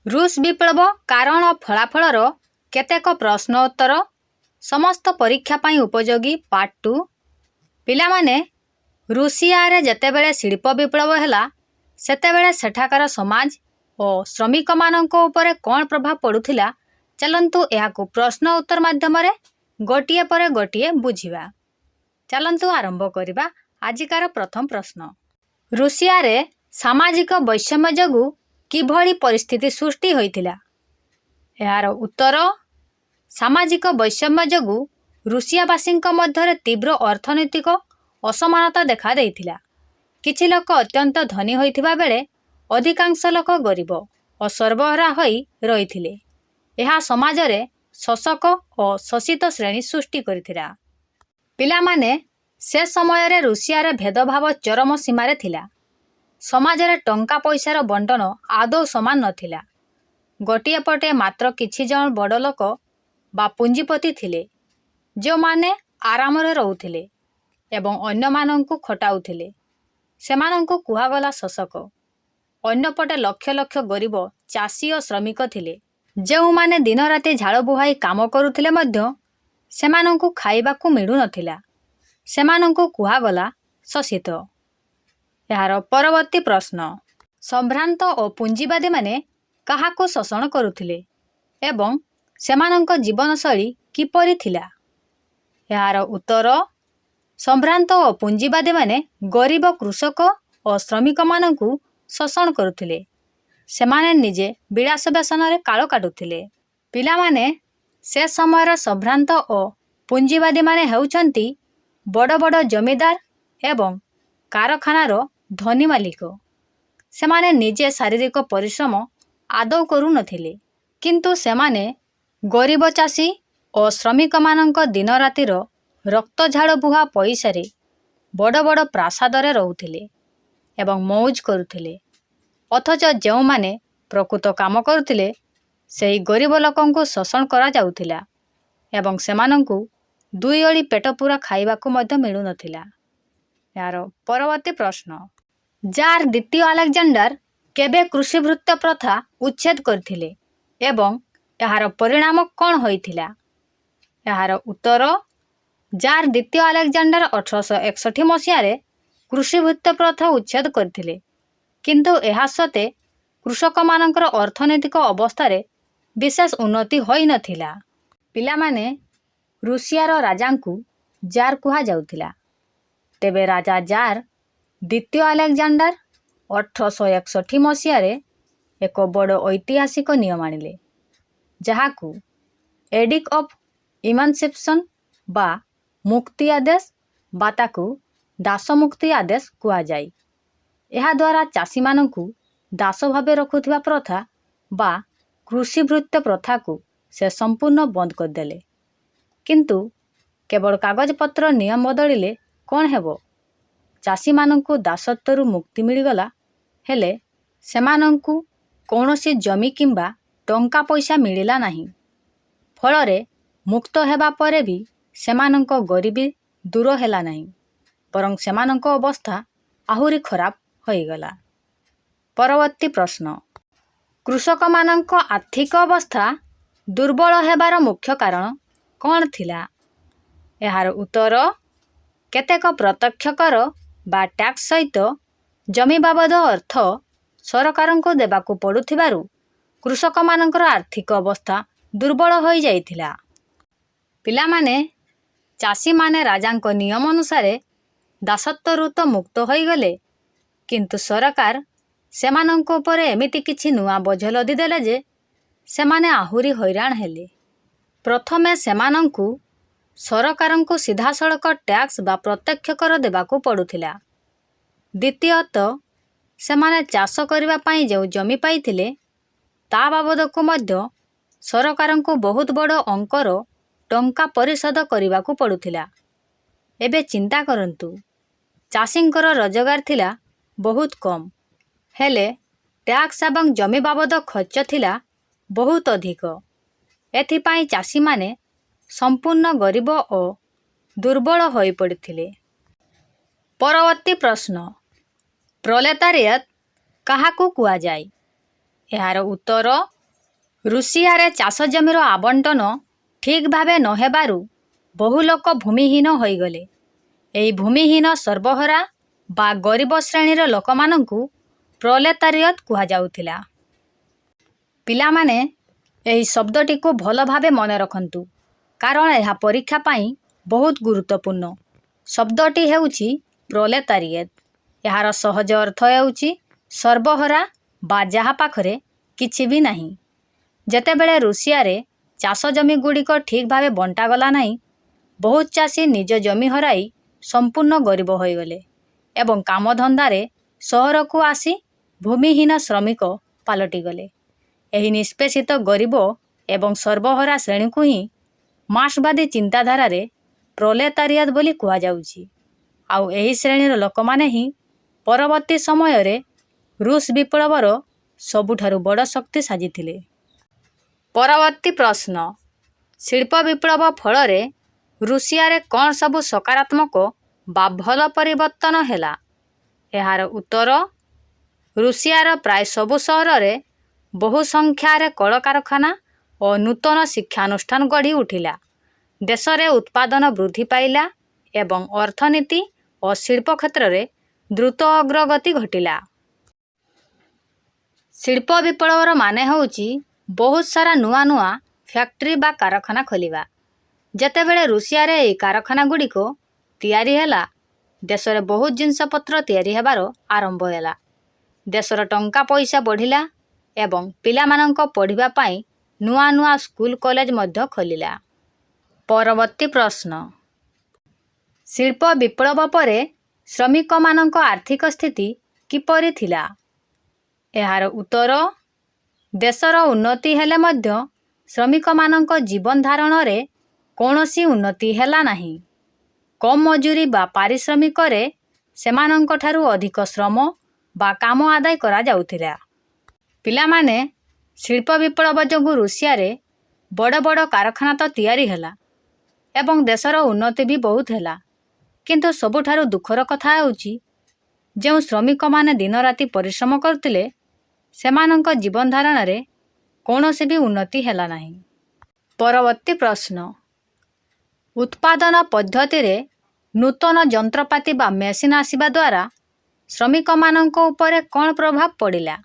रूस विप्लव कारण और फलाफलर केतेक प्रश्न उत्तर समस्त परीक्षा पाई उपयोगी पार्ट 2। पिलामाने रूसिया रे जेतेबेले शिल्प विप्लव हैला सेतेबेले सेठाकार समाज और श्रमिक माननको उपरे कौन प्रभाव पड़ुथिला चलंतु एहाकु प्रश्न उत्तर माध्यम रे गोटिए पर गोटिए बुझिबा। चलंतु आरंभ करिबा आजिकार प्रथम प्रश्न। रूसिया रे सामाजिक वैषम्य जगु किभली परिस्थिति सृष्टि होइथिला? एहार उत्तर सामाजिक वैषम्य जगु रूसियावासींक मध्यरे तीव्र अर्थनैतिक असमानता देखा देइथिला। किछि लोक अत्यंत धनी होइथिबा बेले अधिकांश लोक गरीब और सर्वहारा होई रहिथिले। एहा समाजरे शोषक और शोषित श्रेणी सृष्टि करिथिला। पिलामाने से समय रे रूसिया रे भेदभाव चरम सीमारे थिला। समाजरे टंका पैसार बंटन आदौ समान नथिला। गोटिए पटे मात्र किछि जन बड़ लोक बा पुंजीपति थिले जो माने आराम रे रहुथिले एवं अन्य माननकु खटाउथिले। सेमानंकु कुहागला शोषक। अन्य पटे लक्ष लक्ष गरीब चाषी और श्रमिक थिले जो माने दिन राति झाड़ बुहाई काम करुथिले मध्य सेमानंकु खाइबाकु मिलु नथिला। सेमानंकु कुहागला शोषित। यार परवर्ती प्रश्न। संभ्रांत और पुंजीवादी माने काहाको शोषण करुथिले एवं सेमानंक जीवनशैली किपरि थिला? यार उत्तर संभ्रांत और पुंजीवादी माने गरीब कृषक और श्रमिक माननकु शोषण करुथिले। सेमाने निजे विलास व्यसन रे काल काटुथिले। पिलामाने से समयर संभ्रांत और पुंजीवादी माने हेउचंती बड़ बड़ जमीदार एवं कारखानार धनी मालिक। सेमाने निजे शारीरिक परिश्रम आदौ करू नथिले किंतु सेमाने गरीब चाषी और श्रमिक माननक दिन रातिर रक्त झाड़ बुहा पैसा बड़ बड़ प्रासाद रे रहुथिले एवं मौज करुथिले। अथच जो माने प्रकृत काम करुथिले सेही गरीब लोकंकु शोषण करा जाउथिला एवं सेमानंकु दुई ओली पेट पूरा खाइबाकु मध्य मिलु नथिला। यार परवर्ती प्रश्न। जार द्वितीय अलेक्जेंडर केबे कृषिवृत्त प्रथा उच्छेद करथिले एवं यार परिणाम कौन होइथिला? यार उत्तर जार द्वितीय अलेक्जेंडर 1861 मसीह कृषिवृत्त प्रथा उच्छेद करथिले किंतु एहा सते कृषक मानकर अर्थनैतिक अवस्था विशेष उन्नति होई नथिला। पिलामाने रूसियार राजांकु जार कुहा जाउथिला। तेबे राजा जार द्वितीय अलेक्जेंडर 1861 मसीह एक बड़ ऐतिहासिक नियम आनिले जहाकु एडिक्ट ऑफ इमानसिपेशन बा मुक्ति आदेश बा ताकु दास मुक्ति आदेश कुआ जाय। एहा द्वारा चाषी माननकु दास भावे रखुथिबा प्रथा बा कृषिवृत्त प्रथा को से संपूर्ण बंद करदेले। किंतु केवल कागज पत्र नियम बदलिले कौन हेबो? चाषी माननकु दासत्वरु मुक्ति मिलिगला हेले सेमाननकु कौनसी जमी किंबा टंका पैसा मिलिला नाही। फलरे मुक्त हेबा परे भी सेमाननक गरीबी दूर हेला नाही बरं सेमाननक अवस्था आहुरी खराब होइगला। परवर्ती प्रश्न। कृषक माननक आर्थिक अवस्था दुर्बल हेबार मुख्य कारण कौन थिला? एहार उत्तर केतेक प्रत्यक्ष कर बा टैक्स सहित जमी बाबद अर्थ सरकारंको देबाकू पड़ुथिबारु कृषक मानकर आर्थिक अवस्था दुर्बल होई जाइथिला। पिलामाने चाषी माने राजांको नियम अनुसार दासत्वरु तो मुक्त होई गले किंतु सरकार सेमानंको उपरे एमिति किछि नुआ बोझ लदी देले जे सेमाने आहुरी हैरान हेले। प्रथमे सेमानंकु सरकारंकु सीधासळख टैक्स बा प्रत्यक्ष कर देबाकू पड़ुथिला। द्वितीयत सेमाने चाष करिबा पई जे जमी पाइथिले ता बाबदकू मध्य सरकारंकु बहुत बड़ अंकर टंका परिशोध करिबाकू पड़ुथिला। एबे चिंता करंतु चाषींकर रोजगार थिला बहुत कम हेले टैक्स एवं जमी बाबद खर्च थिला बहुत अधिक। एथिपाई चाषी माने संपूर्ण गरीब और दुर्बल होई पड़िथिले। परवर्ती प्रश्न। प्रोलेतारिएट काहाकू कुआ जाय? ଏହାର ଉତ୍ତର ରୁଷିଆରେ ଚାଷ ଜମିର ଆବଣ୍ଟନ ଠିକ୍ ଭାବେ ନ ହେବାରୁ ବହୁ ଲୋକ ଭୂମିହୀନ ହୋଇଗଲେ। ଏହି ଭୂମିହୀନ ସର୍ବହରା ବା ଗରିବ ଶ୍ରେଣୀର ଲୋକମାନଙ୍କୁ ପ୍ରୋଲେତାରିଅତ କୁହାଯାଉଥିଲା। ପିଲାମାନେ ଏହି ଶବ୍ଦଟିକୁ ଭଲ ଭାବେ ମନେ ରଖନ୍ତୁ କାରଣ ଏହା ପରୀକ୍ଷା ପାଇଁ ବହୁତ ଗୁରୁତ୍ୱପୂର୍ଣ୍ଣ। ଶବ୍ଦଟି ହେଉଛି ପ୍ରୋଲେତାରିଏତ। ଏହାର ସହଜ ଅର୍ଥ ହେଉଛି ସର୍ବହରା ବା ଯାହା ପାଖରେ କିଛି ବି ନାହିଁ। ଯେତେବେଳେ ରୁଷିଆରେ ଚାଷ ଜମିଗୁଡ଼ିକ ଠିକ୍ ଭାବେ ବଣ୍ଟାଗଲା ନାହିଁ, ବହୁତ ଚାଷୀ ନିଜ ଜମି ହରାଇ ସମ୍ପୂର୍ଣ୍ଣ ଗରିବ ହୋଇଗଲେ ଏବଂ କାମଧନ୍ଦାରେ ସହରକୁ ଆସି ଭୂମିହୀନ ଶ୍ରମିକ ପାଲଟିଗଲେ। ଏହି ନିଷ୍ପେଷିତ ଗରିବ ଏବଂ ସର୍ବହରା ଶ୍ରେଣୀକୁ ହିଁ ମାର୍କ୍ସବାଦୀ ଚିନ୍ତାଧାରାରେ ପ୍ରୋଲେତାରିଆତ ବୋଲି କୁହାଯାଉଛି। ଆଉ ଏହି ଶ୍ରେଣୀର ଲୋକମାନେ ହିଁ ପରବର୍ତ୍ତୀ ସମୟରେ ରୁଷ ବିପ୍ଳବର ସବୁଠାରୁ ବଡ଼ ଶକ୍ତି ସାଜିଥିଲେ। ପରବର୍ତ୍ତୀ ପ୍ରଶ୍ନ, ଶିଳ୍ପ ବିପ୍ଳବ ଫଳରେ ରୁଷିଆରେ କ'ଣ ସବୁ ସକାରାତ୍ମକ ବା ଭଲ ପରିବର୍ତ୍ତନ ହେଲା? ଏହାର ଉତ୍ତର ରୁଷିଆର ପ୍ରାୟ ସବୁ ସହରରେ ବହୁ ସଂଖ୍ୟାରେ କଳକାରଖାନା ଓ ନୂତନ ଶିକ୍ଷାନୁଷ୍ଠାନ ଗଢ଼ି ଉଠିଲା। ଦେଶରେ ଉତ୍ପାଦନ ବୃଦ୍ଧି ପାଇଲା ଏବଂ ଅର୍ଥନୀତି ଓ ଶିଳ୍ପ କ୍ଷେତ୍ରରେ ଦ୍ରୁତ ଅଗ୍ରଗତି ଘଟିଲା। ଶିଳ୍ପ ବିପ୍ଳବର ମାନେ ହେଉଛି ବହୁତ ସାରା ନୂଆ ନୂଆ ଫ୍ୟାକ୍ଟ୍ରି ବା କାରଖାନା ଖୋଲିବା। ଯେତେବେଳେ ରୁଷିଆରେ ଏହି କାରଖାନାଗୁଡ଼ିକ ତିଆରି ହେଲା, ଦେଶରେ ବହୁତ ଜିନିଷପତ୍ର ତିଆରି ହେବାର ଆରମ୍ଭ ହେଲା। ଦେଶର ଟଙ୍କା ପଇସା ବଢ଼ିଲା ଏବଂ ପିଲାମାନଙ୍କ ପଢ଼ିବା ପାଇଁ ନୂଆ ନୂଆ ସ୍କୁଲ କଲେଜ ମଧ୍ୟ ଖୋଲିଲା। ପରବର୍ତ୍ତୀ ପ୍ରଶ୍ନ, ଶିଳ୍ପ ବିପ୍ଳବ ପରେ ଶ୍ରମିକମାନଙ୍କ ଆର୍ଥିକ ସ୍ଥିତି କିପରି ଥିଲା? ଏହାର ଉତ୍ତର ଦେଶର ଉନ୍ନତି ହେଲେ ମଧ୍ୟ ଶ୍ରମିକମାନଙ୍କ ଜୀବନ ଧାରଣରେ କୌଣସି ଉନ୍ନତି ହେଲା ନାହିଁ। କମ୍ ମଜୁରୀ ବା ପାରିଶ୍ରମିକରେ ସେମାନଙ୍କଠାରୁ ଅଧିକ ଶ୍ରମ ବା କାମ ଆଦାୟ କରାଯାଉଥିଲା। ପିଲାମାନେ ଶିଳ୍ପ ବିପ୍ଳବ ଯୋଗୁଁ ରୁଷିଆରେ ବଡ଼ ବଡ଼ କାରଖାନା ତ ତିଆରି ହେଲା ଏବଂ ଦେଶର ଉନ୍ନତି ବି ବହୁତ ହେଲା, କିନ୍ତୁ ସବୁଠାରୁ ଦୁଃଖର କଥା ହେଉଛି ଯେଉଁ ଶ୍ରମିକମାନେ ଦିନରାତି ପରିଶ୍ରମ କରୁଥିଲେ ସେମାନଙ୍କ ଜୀବନ ଧାରଣରେ କୌଣସି ବି ଉନ୍ନତି ହେଲା ନାହିଁ। ପରବର୍ତ୍ତୀ ପ୍ରଶ୍ନ, ଉତ୍ପାଦନ ପଦ୍ଧତିରେ ନୂତନ ଯନ୍ତ୍ରପାତି ବା ମେସିନ୍ ଆସିବା ଦ୍ୱାରା ଶ୍ରମିକମାନଙ୍କ ଉପରେ କ'ଣ ପ୍ରଭାବ ପଡ଼ିଲା?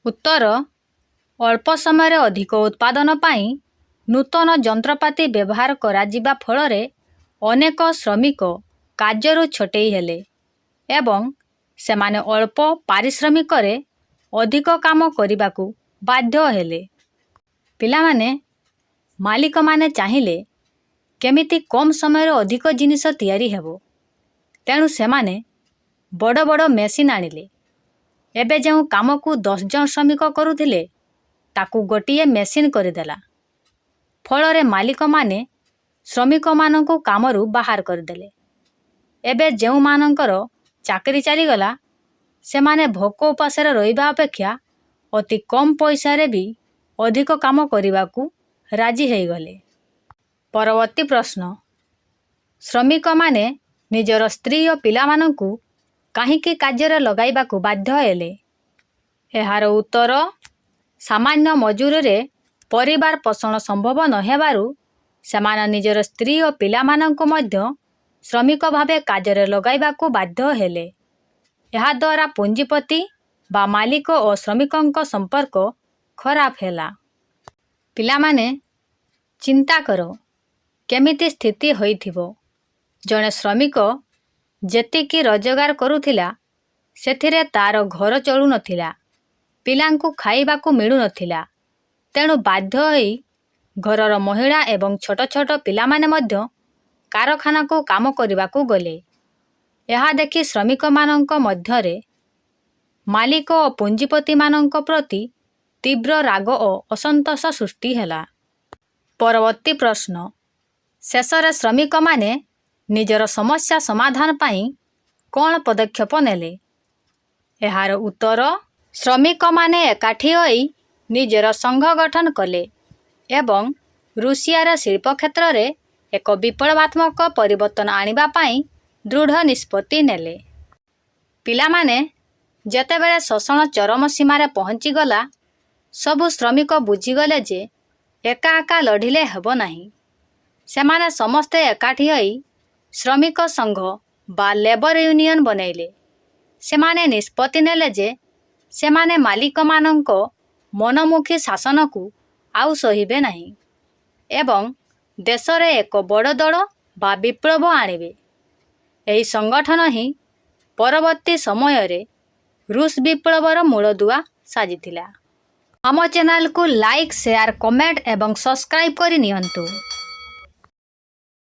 ଉତ୍ତର, ଅଳ୍ପ ସମୟରେ ଅଧିକ ଉତ୍ପାଦନ ପାଇଁ ନୂତନ ଯନ୍ତ୍ରପାତି ବ୍ୟବହାର କରାଯିବା ଫଳରେ ଅନେକ ଶ୍ରମିକ କାର୍ଯ୍ୟରୁ ଛଟେଇ ହେଲେ ଏବଂ ସେମାନେ ଅଳ୍ପ ପାରିଶ୍ରମିକରେ ଅଧିକ କାମ କରିବାକୁ ବାଧ୍ୟ ହେଲେ। ପିଲାମାନେ ମାଲିକମାନେ ଚାହିଁଲେ କେମିତି କମ୍ ସମୟରେ ଅଧିକ ଜିନିଷ ତିଆରି ହେବ, ତେଣୁ ସେମାନେ ବଡ଼ ବଡ଼ ମେସିନ୍ ଆଣିଲେ। ଏବେ ଯେଉଁ କାମକୁ 10 ଜଣ ଶ୍ରମିକ କରୁଥିଲେ ତାକୁ ଗୋଟିଏ ମେସିନ୍ କରିଦେଲା। ଫଳରେ ମାଲିକମାନେ ଶ୍ରମିକମାନଙ୍କୁ କାମରୁ ବାହାର କରିଦେଲେ। ଏବେ ଯେଉଁମାନଙ୍କର ଚାକିରି ଚାଲିଗଲା ସେମାନେ ଭୋକ ଉପାସରେ ରହିବା ଅପେକ୍ଷା ଅତି କମ୍ ପଇସାରେ ବି ଅଧିକ କାମ କରିବାକୁ ରାଜି ହୋଇଗଲେ। ପରବର୍ତ୍ତୀ ପ୍ରଶ୍ନ, ଶ୍ରମିକମାନେ ନିଜର ସ୍ତ୍ରୀ ଓ ପିଲାମାନଙ୍କୁ କାହିଁକି କାର୍ଯ୍ୟରେ ଲଗାଇବାକୁ ବାଧ୍ୟ ହେଲେ? ଏହାର ଉତ୍ତର, ସାମାନ୍ୟ ମଜୁରୀରେ ପରିବାର ପୋଷଣ ସମ୍ଭବ ନ ହେବାରୁ ସେମାନେ ନିଜର ସ୍ତ୍ରୀ ଓ ପିଲାମାନଙ୍କୁ ମଧ୍ୟ ଶ୍ରମିକ ଭାବେ କାର୍ଯ୍ୟରେ ଲଗାଇବାକୁ ବାଧ୍ୟ ହେଲେ। ଏହାଦ୍ୱାରା ପୁଞ୍ଜିପତି ବା ମାଲିକ ଓ ଶ୍ରମିକଙ୍କ ସମ୍ପର୍କ ଖରାପ ହେଲା। ପିଲାମାନେ ଚିନ୍ତା କର କେମିତି ସ୍ଥିତି ହୋଇଥିବ। ଜଣେ ଶ୍ରମିକ ଯେତିକି ରୋଜଗାର କରୁଥିଲା ସେଥିରେ ତା'ର ଘର ଚଳୁନଥିଲା, ପିଲାଙ୍କୁ ଖାଇବାକୁ ମିଳୁନଥିଲା। ତେଣୁ ବାଧ୍ୟ ହୋଇ ଘରର ମହିଳା ଏବଂ ଛୋଟ ଛୋଟ ପିଲାମାନେ ମଧ୍ୟ କାରଖାନାକୁ କାମ କରିବାକୁ ଗଲେ। ଏହା ଦେଖି ଶ୍ରମିକମାନଙ୍କ ମଧ୍ୟରେ ମାଲିକ ଓ ପୁଞ୍ଜିପତିମାନଙ୍କ ପ୍ରତି ତୀବ୍ର ରାଗ ଓ ଅସନ୍ତୋଷ ସୃଷ୍ଟି ହେଲା। ପରବର୍ତ୍ତୀ ପ୍ରଶ୍ନ, ଶେଷରେ ଶ୍ରମିକମାନେ ନିଜର ସମସ୍ୟା ସମାଧାନ ପାଇଁ କ'ଣ ପଦକ୍ଷେପ ନେଲେ? ଏହାର ଉତ୍ତର, ଶ୍ରମିକମାନେ ଏକାଠି ହୋଇ ନିଜର ସଂଘ ଗଠନ କଲେ ଏବଂ ରୁଷିଆର ଶିଳ୍ପ କ୍ଷେତ୍ରରେ ଏକ ବିପ୍ଳବାତ୍ମକ ପରିବର୍ତ୍ତନ ଆଣିବା ପାଇଁ ଦୃଢ଼ ନିଷ୍ପତ୍ତି ନେଲେ। ପିଲାମାନେ ଯେତେବେଳେ ଶୋଷଣ ଚରମ ସୀମାରେ ପହଞ୍ଚିଗଲା, ସବୁ ଶ୍ରମିକ ବୁଝିଗଲେ ଯେ ଏକା ଏକା ଲଢ଼ିଲେ ହେବ ନାହିଁ। ସେମାନେ ସମସ୍ତେ ଏକାଠି ହୋଇ ଶ୍ରମିକ ସଂଘ ବା ଲେବର ୟୁନିୟନ ବନେଇଲେ। ସେମାନେ ନିଷ୍ପତ୍ତି ନେଲେ ଯେ ସେମାନେ ମାଲିକମାନଙ୍କ ମନମୁଖୀ ଶାସନକୁ ଆଉ ସହିବେ ନାହିଁ ଏବଂ ଦେଶରେ ଏକ ବଡ଼ ଦଳ ବା ବିପ୍ଳବ ଆଣିବେ। ଏହି ସଂଗଠନ ହିଁ ପରବର୍ତ୍ତୀ ସମୟରେ ରୁଷ ବିପ୍ଳବର ମୂଳଦୁଆ ସାଜିଥିଲା। ଆମ ଚ୍ୟାନେଲକୁ ଲାଇକ୍, ସେୟାର, କମେଣ୍ଟ ଏବଂ ସବସ୍କ୍ରାଇବ୍ କରି ନିଅନ୍ତୁ।